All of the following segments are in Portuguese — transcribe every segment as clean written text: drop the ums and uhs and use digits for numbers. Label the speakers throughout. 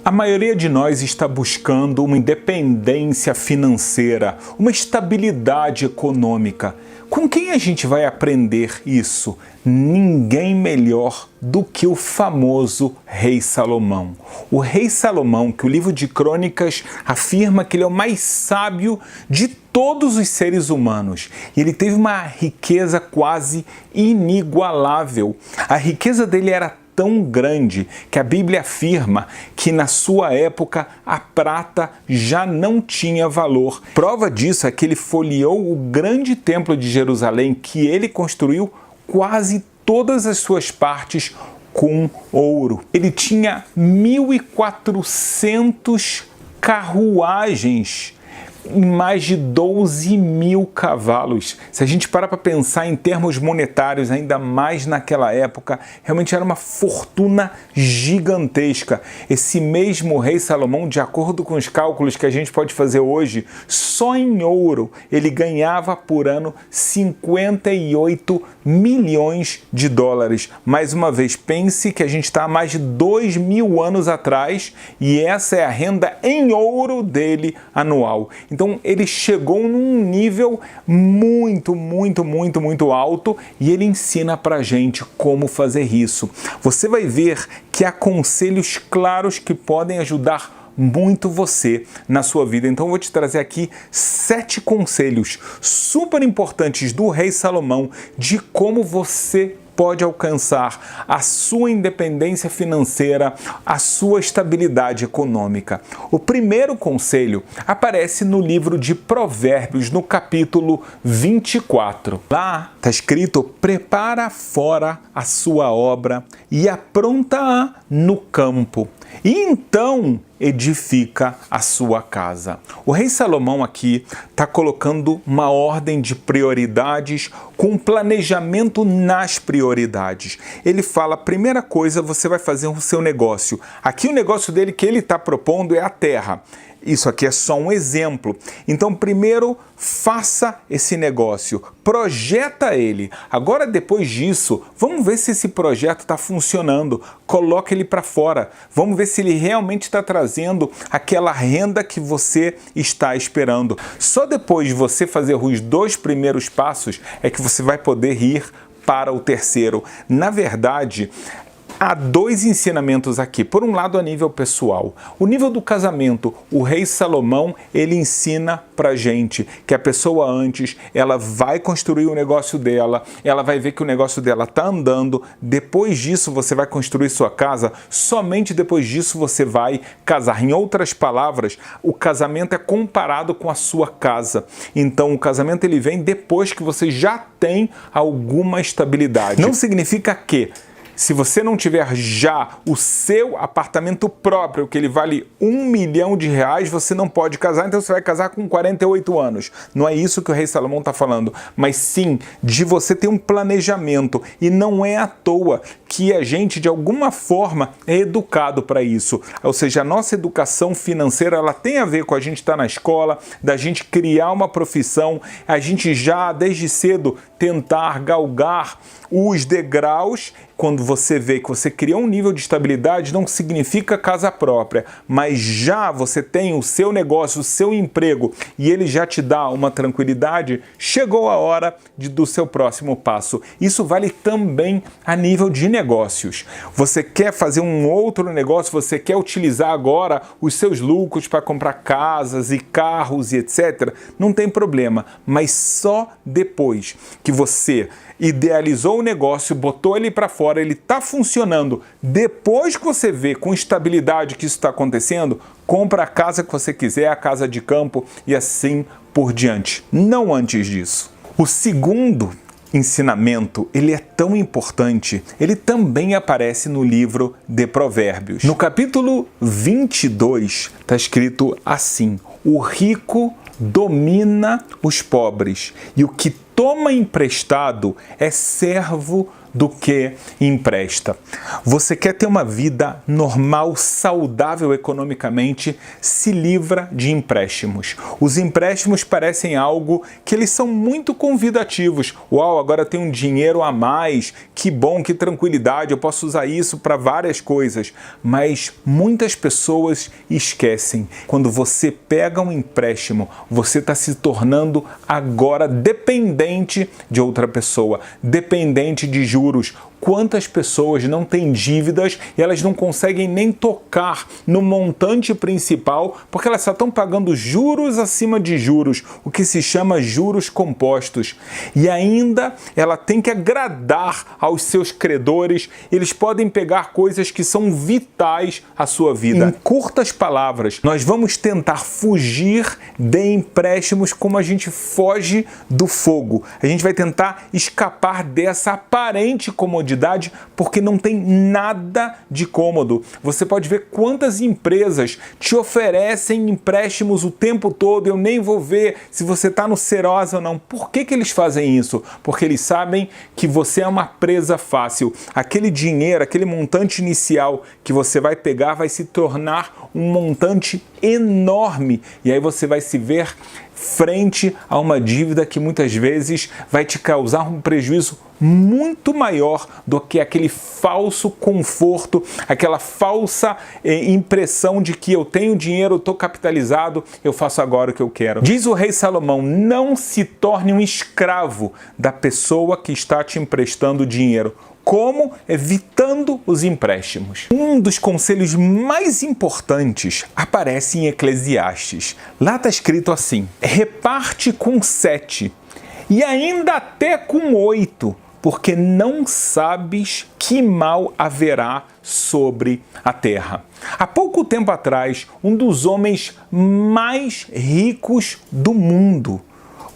Speaker 1: A maioria de nós está buscando uma independência financeira, uma estabilidade econômica. Com quem a gente vai aprender isso? Ninguém melhor do que o famoso Rei Salomão. O Rei Salomão, que o livro de Crônicas afirma que ele é o mais sábio de todos os seres humanos. E ele teve uma riqueza quase inigualável. A riqueza dele era tão grande que a Bíblia afirma que na sua época a prata já não tinha valor. Prova disso é que ele folheou o grande templo de Jerusalém, que ele construiu quase todas as suas partes com ouro. Ele tinha 1.400 carruagens em mais de 12 mil cavalos. Se a gente para pensar em termos monetários, ainda mais naquela época, realmente era uma fortuna gigantesca. Esse mesmo rei Salomão, de acordo com os cálculos que a gente pode fazer hoje, só em ouro ele ganhava por ano 58 milhões de dólares. Mais uma vez, pense que a gente está há mais de 2.000 anos atrás e essa é a renda em ouro dele anual. Então ele chegou num nível muito alto e ele ensina pra gente como fazer isso. Você vai ver que há conselhos claros que podem ajudar muito você na sua vida. Então eu vou te trazer aqui 7 conselhos super importantes do Rei Salomão de como você pode alcançar a sua independência financeira, a sua estabilidade econômica. O primeiro conselho aparece no livro de Provérbios, no capítulo 24. Lá está escrito: prepara fora a sua obra e apronta-a no campo, e então edifica a sua casa. O rei Salomão aqui está colocando uma ordem de prioridades com planejamento nas prioridades. Ele fala, primeira coisa, você vai fazer o seu negócio. Aqui o negócio dele que ele está propondo é a terra. Isso aqui é só um exemplo. Então, primeiro, faça esse negócio, projeta ele. Agora, depois disso, vamos ver se esse projeto está funcionando. Coloque ele para fora. Vamos ver se ele realmente está trazendo aquela renda que você está esperando. Só depois de você fazer os 2 primeiros passos é que você vai poder ir para o terceiro. Na verdade, há 2 ensinamentos aqui. Por um lado, a nível pessoal. O nível do casamento, o rei Salomão, ele ensina pra gente que a pessoa antes, ela vai construir o negócio dela, ela vai ver que o negócio dela tá andando, depois disso você vai construir sua casa, somente depois disso você vai casar. Em outras palavras, o casamento é comparado com a sua casa. Então, o casamento ele vem depois que você já tem alguma estabilidade. Não significa que se você não tiver já o seu apartamento próprio, que ele vale R$1 milhão, você não pode casar, então você vai casar com 48 anos. Não é isso que o rei Salomão está falando, mas sim de você ter um planejamento. E não é à toa que a gente, de alguma forma, é educado para isso. Ou seja, a nossa educação financeira, ela tem a ver com a gente estar na escola, da gente criar uma profissão, a gente já, desde cedo, tentar galgar os degraus. Quando você vê que você criou um nível de estabilidade, não significa casa própria, mas já você tem o seu negócio, o seu emprego e ele já te dá uma tranquilidade, chegou a hora do seu próximo passo. Isso vale também a nível de negócios. Você quer fazer um outro negócio, você quer utilizar agora os seus lucros para comprar casas e carros e etc. Não tem problema, mas só depois que você idealizou o negócio, botou ele para fora, ele está funcionando. Depois que você vê com estabilidade que isso está acontecendo, compra a casa que você quiser, a casa de campo e assim por diante. Não antes disso. O segundo ensinamento, ele é tão importante, ele também aparece no livro de Provérbios. No capítulo 22 está escrito assim: o rico domina os pobres e o que toma emprestado é servo do que empresta. Você quer ter uma vida normal, saudável economicamente? Se livra de empréstimos. Os empréstimos parecem algo que eles são muito convidativos. Uau, agora eu tenho um dinheiro a mais, que bom, que tranquilidade, eu posso usar isso para várias coisas. Mas muitas pessoas esquecem. Quando você pega um empréstimo, você está se tornando agora dependente de outra pessoa, dependente de juros. Quantas pessoas não têm dívidas e elas não conseguem nem tocar no montante principal porque elas só estão pagando juros acima de juros, o que se chama juros compostos. E ainda ela tem que agradar aos seus credores, eles podem pegar coisas que são vitais à sua vida. Em curtas palavras, nós vamos tentar fugir de empréstimos como a gente foge do fogo. A gente vai tentar escapar dessa aparente comodidade porque não tem nada de cômodo. Você pode ver quantas empresas te oferecem empréstimos o tempo todo, eu nem vou ver se você está no Serasa ou não. Por que eles fazem isso? Porque eles sabem que você é uma presa fácil. Aquele dinheiro, aquele montante inicial que você vai pegar vai se tornar um montante enorme e aí você vai se ver frente a uma dívida que muitas vezes vai te causar um prejuízo muito maior do que aquele falso conforto, aquela falsa impressão de que eu tenho dinheiro, eu estou capitalizado, eu faço agora o que eu quero. Diz o rei Salomão, não se torne um escravo da pessoa que está te emprestando dinheiro. Como? Evitando os empréstimos. Um dos conselhos mais importantes aparece em Eclesiastes. Lá está escrito assim, reparte com 7 e ainda até com 8, porque não sabes que mal haverá sobre a terra. Há pouco tempo atrás, um dos homens mais ricos do mundo,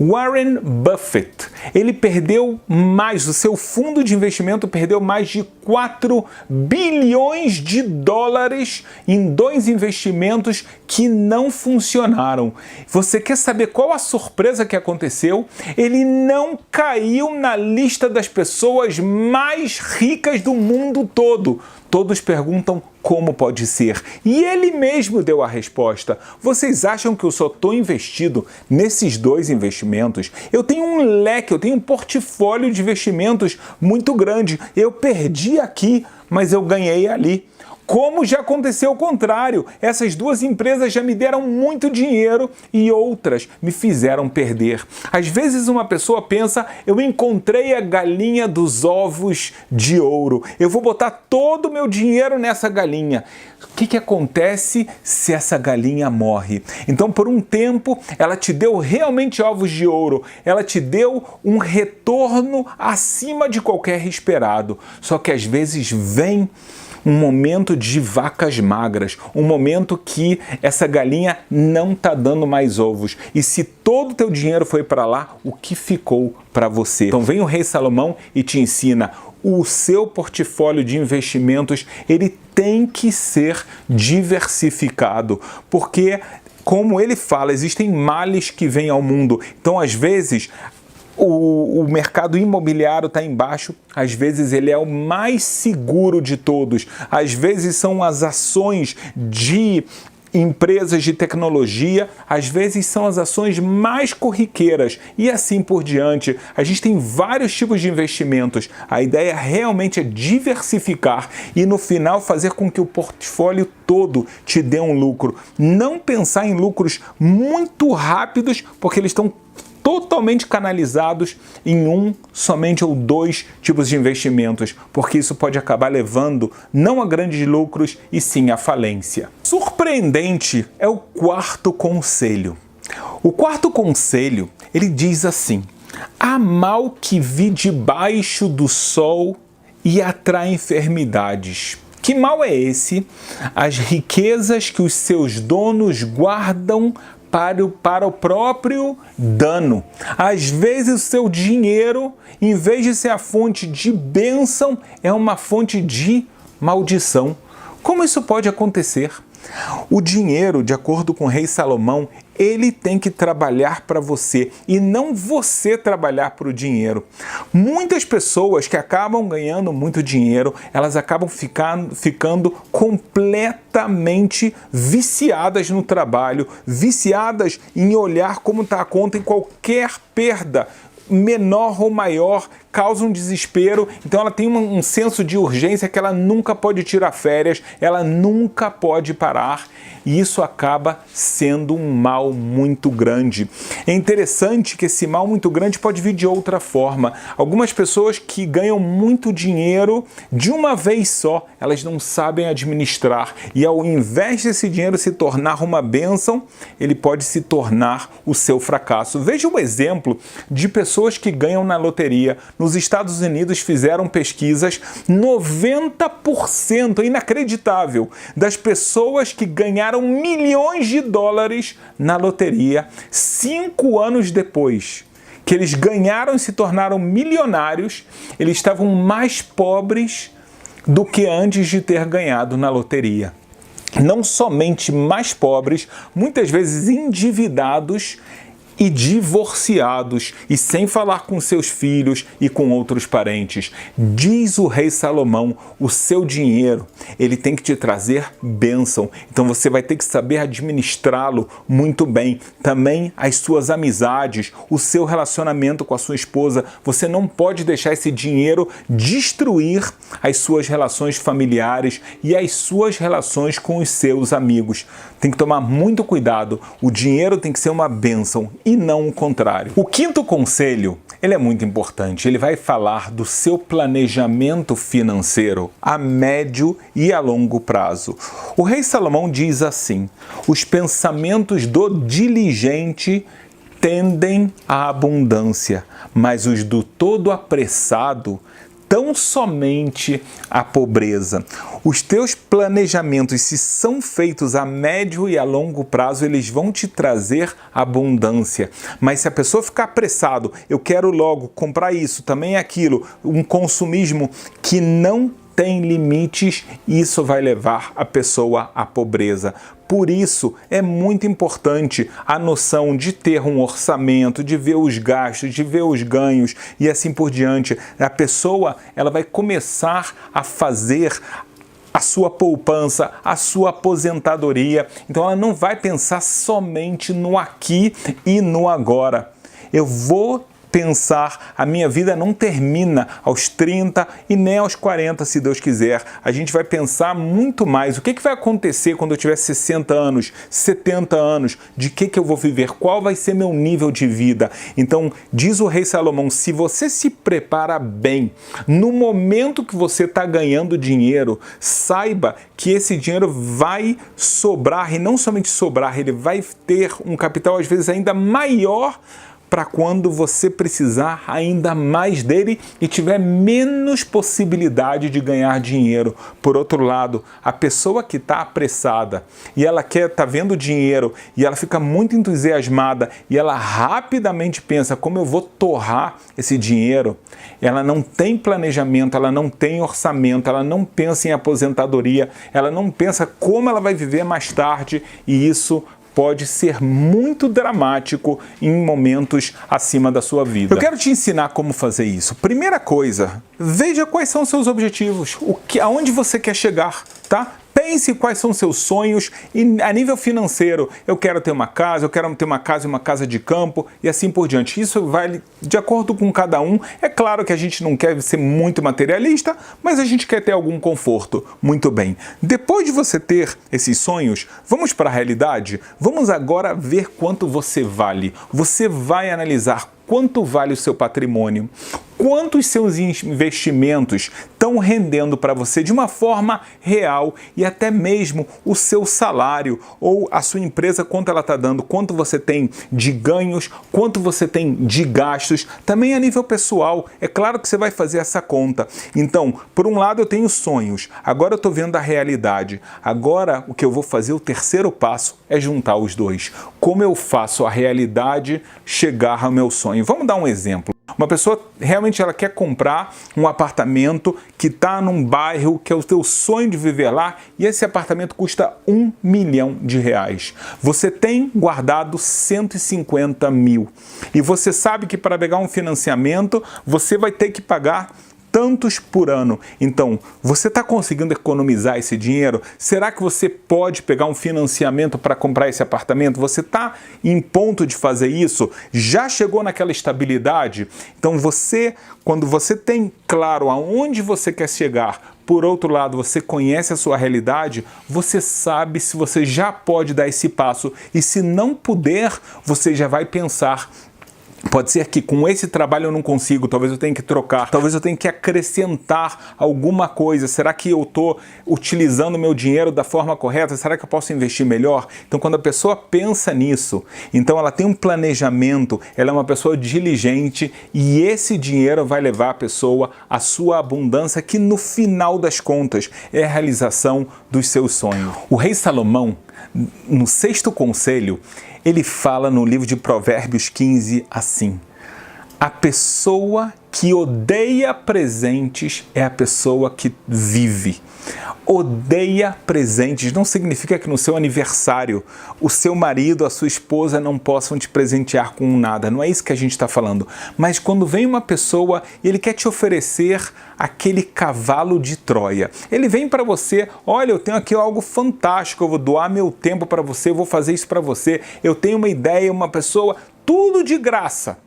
Speaker 1: Warren Buffett, ele perdeu mais, o seu fundo de investimento perdeu mais de 4 bilhões de dólares em 2 investimentos que não funcionaram. Você quer saber qual a surpresa que aconteceu? Ele não caiu na lista das pessoas mais ricas do mundo todo. Todos perguntam como pode ser. E ele mesmo deu a resposta. Vocês acham que eu só estou investido nesses 2 investimentos? Eu tenho um leque, eu tenho um portfólio de investimentos muito grande. Eu perdi aqui, mas eu ganhei ali. Como já aconteceu o contrário, essas 2 empresas já me deram muito dinheiro e outras me fizeram perder. Às vezes uma pessoa pensa, eu encontrei a galinha dos ovos de ouro, eu vou botar todo o meu dinheiro nessa galinha. O que acontece se essa galinha morre? Então, por um tempo, ela te deu realmente ovos de ouro, ela te deu um retorno acima de qualquer esperado. Só que às vezes vem um momento de vacas magras, um momento que essa galinha não está dando mais ovos. E se todo o teu dinheiro foi para lá, o que ficou para você? Então vem o rei Salomão e te ensina, o seu portfólio de investimentos, ele tem que ser diversificado, porque, como ele fala, existem males que vêm ao mundo. Então, às vezes, o mercado imobiliário está embaixo, às vezes ele é o mais seguro de todos, às vezes são as ações de empresas de tecnologia, às vezes são as ações mais corriqueiras e assim por diante. A gente tem vários tipos de investimentos. A ideia realmente é diversificar e no final fazer com que o portfólio todo te dê um lucro. Não pensar em lucros muito rápidos, porque eles estão totalmente canalizados em somente ou 2 tipos de investimentos, porque isso pode acabar levando não a grandes lucros e sim à falência. Surpreendente é o 4º conselho. O 4º conselho, ele diz assim, há mal que vi debaixo do sol e atrai enfermidades. Que mal é esse? As riquezas que os seus donos guardam para o próprio dano. Às vezes o seu dinheiro, em vez de ser a fonte de bênção, é uma fonte de maldição. Como isso pode acontecer? O dinheiro, de acordo com o rei Salomão, ele tem que trabalhar para você e não você trabalhar para o dinheiro. Muitas pessoas que acabam ganhando muito dinheiro, elas acabam ficando completamente viciadas no trabalho, viciadas em olhar como está a conta e qualquer perda, menor ou maior, causa um desespero. Então ela tem um senso de urgência que ela nunca pode tirar férias, ela nunca pode parar, e isso acaba sendo um mal muito grande. É interessante que esse mal muito grande pode vir de outra forma. Algumas pessoas que ganham muito dinheiro de uma vez só, elas não sabem administrar, e ao invés desse dinheiro se tornar uma bênção, ele pode se tornar o seu fracasso. Veja um exemplo de pessoas que ganham na loteria. Nos Estados Unidos fizeram pesquisas, 90%, é inacreditável, das pessoas que ganharam milhões de dólares na loteria, 5 anos depois que eles ganharam e se tornaram milionários, eles estavam mais pobres do que antes de ter ganhado na loteria. Não somente mais pobres, muitas vezes endividados e divorciados, e sem falar com seus filhos e com outros parentes. Diz o rei Salomão, o seu dinheiro, ele tem que te trazer bênção. Então você vai ter que saber administrá-lo muito bem. Também as suas amizades, o seu relacionamento com a sua esposa. Você não pode deixar esse dinheiro destruir as suas relações familiares e as suas relações com os seus amigos. Tem que tomar muito cuidado. O dinheiro tem que ser uma bênção e não o contrário. O quinto conselho, ele é muito importante. Ele vai falar do seu planejamento financeiro a médio e a longo prazo. O rei Salomão diz assim: os pensamentos do diligente tendem à abundância, mas os do todo apressado tão somente a pobreza. Os teus planejamentos, se são feitos a médio e a longo prazo, eles vão te trazer abundância. Mas se a pessoa ficar apressado, eu quero logo comprar isso, também aquilo, um consumismo que não tem limites, isso vai levar a pessoa à pobreza. Por isso, é muito importante a noção de ter um orçamento, de ver os gastos, de ver os ganhos e assim por diante. A pessoa, ela vai começar a fazer a sua poupança, a sua aposentadoria. Então ela não vai pensar somente no aqui e no agora. Eu vou pensar, a minha vida não termina aos 30 e nem aos 40, se Deus quiser. A gente vai pensar muito mais. O que vai acontecer quando eu tiver 60 anos, 70 anos? De que eu vou viver? Qual vai ser meu nível de vida? Então, diz o rei Salomão, se você se prepara bem, no momento que você está ganhando dinheiro, saiba que esse dinheiro vai sobrar, e não somente sobrar, ele vai ter um capital às vezes ainda maior para quando você precisar ainda mais dele e tiver menos possibilidade de ganhar dinheiro. Por outro lado, a pessoa que está apressada e ela está vendo dinheiro e ela fica muito entusiasmada e ela rapidamente pensa como eu vou torrar esse dinheiro, ela não tem planejamento, ela não tem orçamento, ela não pensa em aposentadoria, ela não pensa como ela vai viver mais tarde, e isso pode ser muito dramático em momentos acima da sua vida. Eu quero te ensinar como fazer isso. Primeira coisa, veja quais são os seus objetivos, aonde você quer chegar, tá? Pense quais são seus sonhos e a nível financeiro, eu quero ter uma casa, eu quero ter uma casa e uma casa de campo e assim por diante. Isso vai de acordo com cada um. É claro que a gente não quer ser muito materialista, mas a gente quer ter algum conforto. Muito bem. Depois de você ter esses sonhos, vamos para a realidade? Vamos agora ver quanto você vale. Você vai analisar quanto vale o seu patrimônio, quanto os seus investimentos estão rendendo para você de uma forma real, e até mesmo o seu salário ou a sua empresa, quanto ela está dando, quanto você tem de ganhos, quanto você tem de gastos, também a nível pessoal. É claro que você vai fazer essa conta. Então, por um lado eu tenho sonhos, agora eu estou vendo a realidade. Agora o que eu vou fazer, o terceiro passo, é juntar os dois. Como eu faço a realidade chegar ao meu sonho? Vamos dar um exemplo. Uma pessoa realmente ela quer comprar um apartamento que está num bairro que é o teu sonho de viver lá e esse apartamento custa R$1 milhão. Você tem guardado 150 mil e você sabe que para pegar um financiamento você vai ter que pagar tantos por ano. Então, você está conseguindo economizar esse dinheiro? Será que você pode pegar um financiamento para comprar esse apartamento? Você está em ponto de fazer isso? Já chegou naquela estabilidade? Então, quando você tem claro aonde você quer chegar, por outro lado, você conhece a sua realidade, você sabe se você já pode dar esse passo e se não puder, você já vai pensar: pode ser que com esse trabalho eu não consigo, talvez eu tenha que trocar, talvez eu tenha que acrescentar alguma coisa. Será que eu estou utilizando meu dinheiro da forma correta? Será que eu posso investir melhor? Então, quando a pessoa pensa nisso, então ela tem um planejamento, ela é uma pessoa diligente e esse dinheiro vai levar a pessoa à sua abundância, que no final das contas é a realização dos seus sonhos. O rei Salomão, no 6º conselho, ele fala no livro de Provérbios 15 assim: a pessoa que odeia presentes é a pessoa que vive. Odeia presentes não significa que no seu aniversário o seu marido, a sua esposa não possam te presentear com nada. Não é isso que a gente está falando. Mas quando vem uma pessoa e ele quer te oferecer aquele cavalo de Troia. Ele vem para você: olha, eu tenho aqui algo fantástico, eu vou doar meu tempo para você, eu vou fazer isso para você, eu tenho uma ideia, uma pessoa, tudo de graça.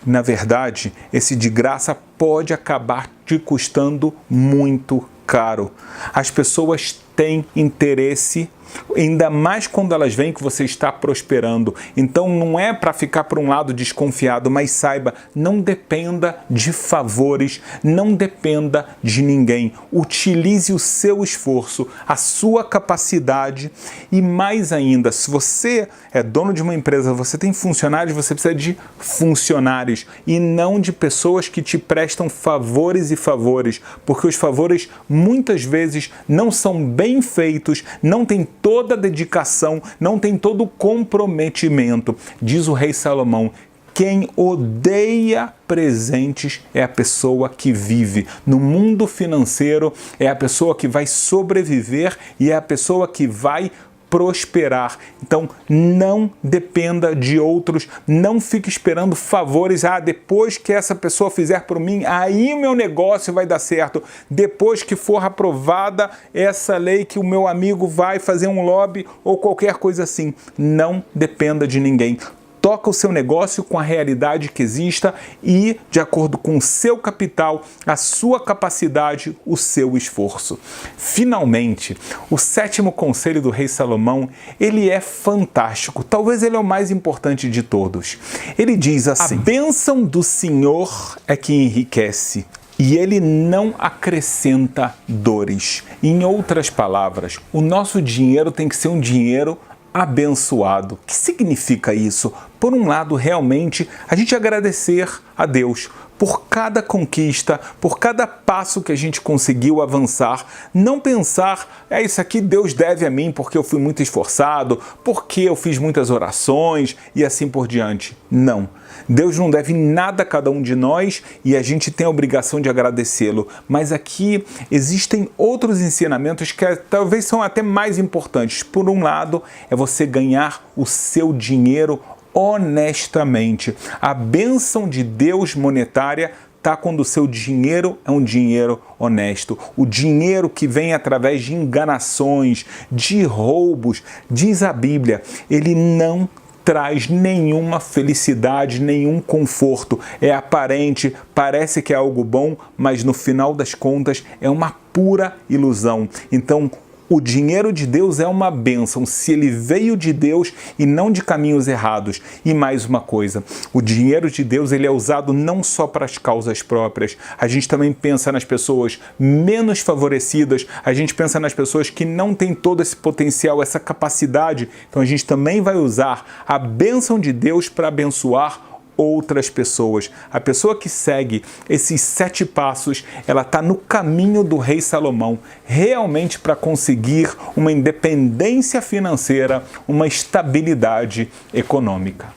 Speaker 1: Na verdade, esse de graça pode acabar te custando muito caro. As pessoas têm interesse, ainda mais quando elas veem que você está prosperando. Então não é para ficar por um lado desconfiado, mas saiba, não dependa de favores, não dependa de ninguém. Utilize o seu esforço, a sua capacidade e mais ainda, se você é dono de uma empresa, você tem funcionários, você precisa de funcionários e não de pessoas que te prestam favores e favores, porque os favores muitas vezes não são bem feitos, não tem toda a dedicação, não tem todo o comprometimento. Diz o rei Salomão: quem odeia presentes é a pessoa que vive. No mundo financeiro é a pessoa que vai sobreviver e é a pessoa que vai prosperar. Então não dependa de outros, não fique esperando favores. Depois que essa pessoa fizer por mim, aí o meu negócio vai dar certo. Depois que for aprovada essa lei, que o meu amigo vai fazer um lobby ou qualquer coisa assim. Não dependa de ninguém. Toca o seu negócio com a realidade que exista e, de acordo com o seu capital, a sua capacidade, o seu esforço. Finalmente, o 7º conselho do rei Salomão, ele é fantástico. Talvez ele é o mais importante de todos. Ele diz assim: a bênção do Senhor é que enriquece e ele não acrescenta dores. Em outras palavras, o nosso dinheiro tem que ser um dinheiro abençoado. O que significa isso? Por um lado, realmente, a gente agradecer a Deus por cada conquista, por cada passo que a gente conseguiu avançar. Não pensar: isso aqui Deus deve a mim porque eu fui muito esforçado, porque eu fiz muitas orações e assim por diante. Não. Deus não deve nada a cada um de nós e a gente tem a obrigação de agradecê-lo. Mas aqui existem outros ensinamentos que talvez são até mais importantes. Por um lado, é você ganhar o seu dinheiro honestamente. A bênção de Deus monetária está quando o seu dinheiro é um dinheiro honesto. O dinheiro que vem através de enganações, de roubos, diz a Bíblia, ele não traz nenhuma felicidade, nenhum conforto. É aparente, parece que é algo bom, mas no final das contas é uma pura ilusão. Então, o dinheiro de Deus é uma bênção se ele veio de Deus e não de caminhos errados. E mais uma coisa, o dinheiro de Deus ele é usado não só para as causas próprias. A gente também pensa nas pessoas menos favorecidas, a gente pensa nas pessoas que não têm todo esse potencial, essa capacidade. Então a gente também vai usar a bênção de Deus para abençoar outras pessoas. A pessoa que segue esses 7 passos, ela está no caminho do rei Salomão, realmente para conseguir uma independência financeira, uma estabilidade econômica.